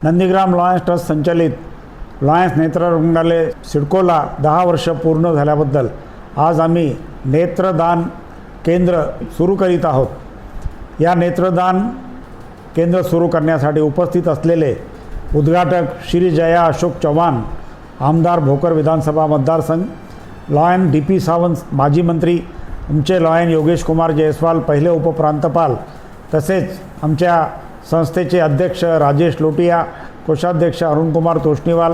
Nandigram Lions trust संचालित Lions नेत्र रुग्णालय सिडकोला 10 वर्ष पूर्ण झाल्याबद्दल आज आम्ही नेत्रदान केंद्र सुरू करीत आहोत। या नेत्रदान केंद्र सुरू करण्यासाठी उपस्थित असलेले उद्घाटक श्री जया अशोक चव्हाण, आमदार भोकर विधानसभा मतदारसंघ, लॉयन DP सावंत माजी मंत्री, आमचे लॉयन योगेश कुमार जयस्वाल पहिले उपप्रांतपाल, तसेच आमच्या संस्थेचे अध्यक्ष राजेश लोटिया, कोषाध्यक्ष अरुणकुमार तोष्णीवाल,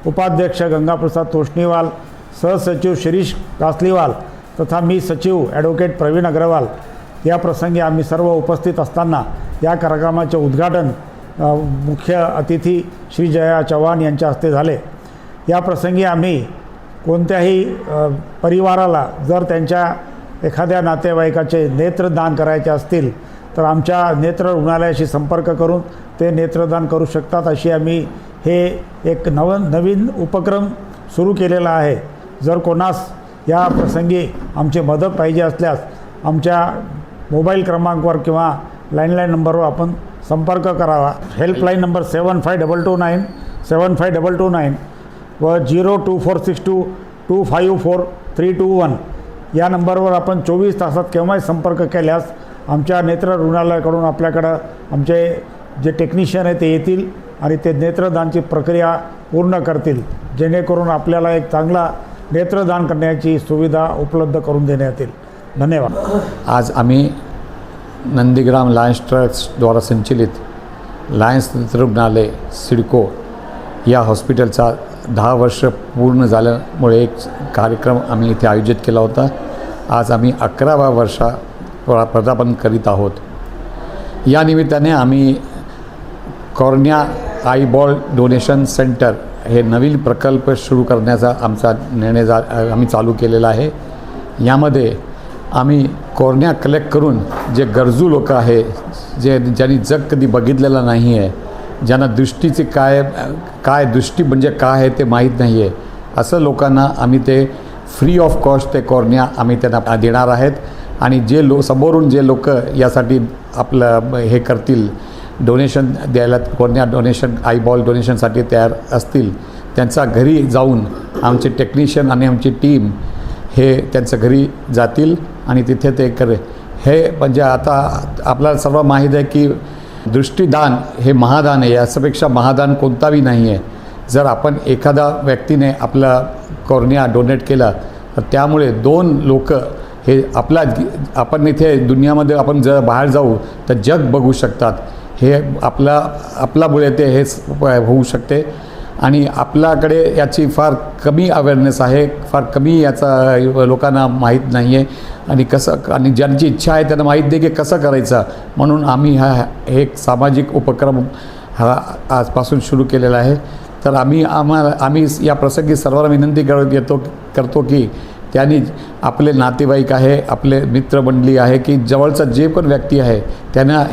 उपाध्यक्ष गंगाप्रसाद तोष्णीवाल, सहसचिव शिरीष कासलीवाल तथा मी सचिव ॲडव्होकेट प्रवीण अग्रवाल या प्रसंगी आम्ही सर्व उपस्थित असताना या कार्यक्रमाचे उद्घाटन मुख्य अतिथी श्री जया चव्हाण यांच्या हस्ते झाले। या प्रसंगी आम्ही कोणत्याही परिवाराला जर त्यांच्या एखाद्या नातेवाईकाचे नेत्रदान करायचे असतील तर आमच्या नेत्र रुग्णालयाशी संपर्क करून ते नेत्रदान करू शकतात, अशी आम्ही हे एक नवीन उपक्रम सुरू केलेला आहे। जर कोणास या प्रसंगी आमची मदत पाहिजे असल्यास आमच्या मोबाईल क्रमांकावर किंवा लँडलाईन नंबरवर आपण संपर्क करावा। हेल्पलाईन नंबर 7522975229 व 02462254 या नंबरवर आपण 24 तासात केव्हाही संपर्क केल्यास आमच्या नेत्र रुग्णालयाकडून आपल्याकडं आमचे जे टेक्निशियन आहे ते येतील आणि ते नेत्रदानची प्रक्रिया पूर्ण करतील, जेणेकरून आपल्याला एक चांगला नेत्रदान करण्याची सुविधा उपलब्ध करून देण्यात येईल। धन्यवाद। आज आम्ही नंदीग्राम लायन्स ट्रस्टद्वारा संचलित लायन्स नेत्र रुग्णालय सिडको या हॉस्पिटलचा 10 वर्ष पूर्ण झाल्यामुळे एक कार्यक्रम आम्ही इथे आयोजित केला होता। आज आम्ही 11व्या वर्षा पदार्पण करीत आहोत। या निमित्ताने आम्ही कॉर्निया आईबॉल डोनेशन सेंटर हे नवीन प्रकल्प सुरू करण्याचा आमचा निर्णय आम्ही चालू केलेला आहे। यामध्ये आम्ही कॉर्निया कलेक्ट करून जे गरजू लोक आहे, ज्यांनी जग कधी बघितलेलं नाही आहे, ज्यांना दृष्टीचे काय दृष्टी म्हणजे काय आहे ते माहीत नाही आहे, असं लोकांना आम्ही ते फ्री ऑफ कॉस्ट ते कॉर्निया आम्ही त्यांना देणार आहेत। आणि जे समोरून जे लोक यासाठी आपलं हे करतील, डोनेशन द्यायला कॉर्निया डोनेशन आईबॉल डोनेशनसाठी तयार असतील, त्यांचा घरी जाऊन आमचे टेक्निशियन आणि आमची टीम हे त्यांच्या घरी जातील आणि तिथे ते हे म्हणजे आता आपल्याला सर्व माहीत आहे की दृष्टीदान हे महादान आहे, याच्यापेक्षा महादान कोणताही नाही आहे। जर आपण एखादा व्यक्तीने आपला कॉर्निया डोनेट केला तर त्यामुळे 2 लोक हे आपण इथे दुनियामध्ये आपण जर बाहेर जाऊ तर जग बघू शकतात। हे आपल्यामुळे ते हे होऊ शकते आणि आपल्याकडे याची फार कमी अवेअरनेस आहे, फार कमी याचा लोकांना माहीत नाही आहे आणि ज्यांची इच्छा आहे त्यांना माहीत नाही की कसं करायचं, म्हणून आम्ही हे एक सामाजिक उपक्रम आजपासून सुरू केलेला आहे। तर आम्ही या प्रसंगी सर्वांना विनंती करतो की त्यांनी आपले नातेवाईक आहे, आपले मित्रमंडळी आहे की जवळचा जे पण व्यक्ती आहे त्यांना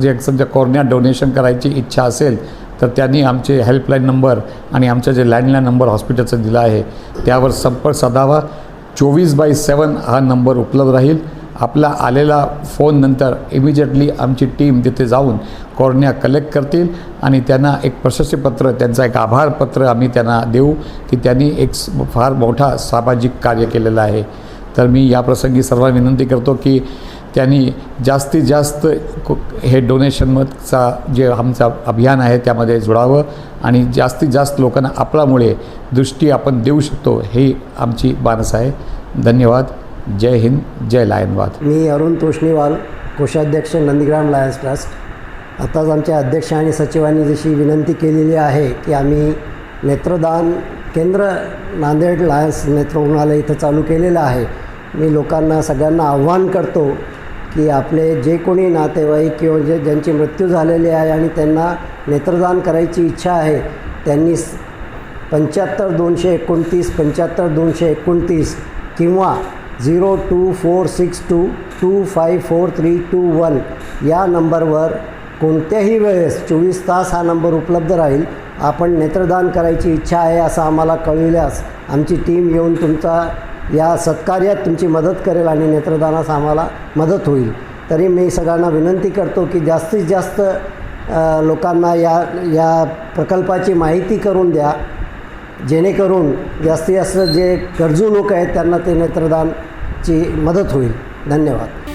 जे समजा कॉर्निया डोनेशन करायची इच्छा असेल तर त्यांनी आमचे हेल्पलाईन नंबर आणि आमचा जे लँडलाईन नंबर हॉस्पिटलचा दिला आहे त्यावर संपर्क साधावा। 24/7 हा नंबर उपलब्ध राहील। आपला आलेला फोननंतर इमिजिएटली आमची टीम तिथे जाऊन कॉर्निया कलेक्ट करतील आणि त्यांना एक प्रशस्तीपत्र, त्यांचा एक आभारपत्र आम्ही त्यांना देऊ की त्यांनी एक फार मोठा सामाजिक कार्य केलेलं आहे। तर मी या प्रसंगी सर्वांना विनंती करतो की त्यांनी जास्तीत जास्त हे डोनेशनचा जे आमचा अभियान आहे त्यामध्ये जोडावं आणि जास्तीत जास्त लोकांना आपल्यामुळे दृष्टी आपण देऊ शकतो ही आमची मानस आहे। धन्यवाद। जय हिंद, जय लायनवाद। मी अरुण तोष्णीवाल, कोषाध्यक्ष नंदीग्राम लायन्स ट्रस्ट। आताच आमच्या अध्यक्ष आणि सचिवांनी जशी विनंती केलेली आहे की आम्ही नेत्रदान केंद्र नांदेड लायन्स नेत्र रुग्णालय इथं चालू केलेलं आहे। मी लोकांना सगळ्यांना आव्हान करतो की आपले जे कोणी नातेवाईक किंवा ज्यांची मृत्यू झालेली आहे आणि त्यांना नेत्रदान करायची इच्छा आहे त्यांनी 75 229 75 229 किंवा 024622543221 या नंबरवर कोणत्याही वेळेस 24 तास हा नंबर उपलब्ध राहील। आपण नेत्रदान करायची इच्छा आहे असं आम्हाला कळविल्यास आमची टीम येऊन तुमचा या सत्कार्यात तुमची मदत करेल आणि नेत्रदानास आम्हाला मदत होईल। तरी मी सगळ्यांना विनंती करतो की जास्तीत जास्त लोकांना या प्रकल्पाची माहिती करून द्या, जेणेकरून जास्तीत जास्त जे गरजू लोक आहेत त्यांना ते नेत्रदानची मदत होईल. धन्यवाद.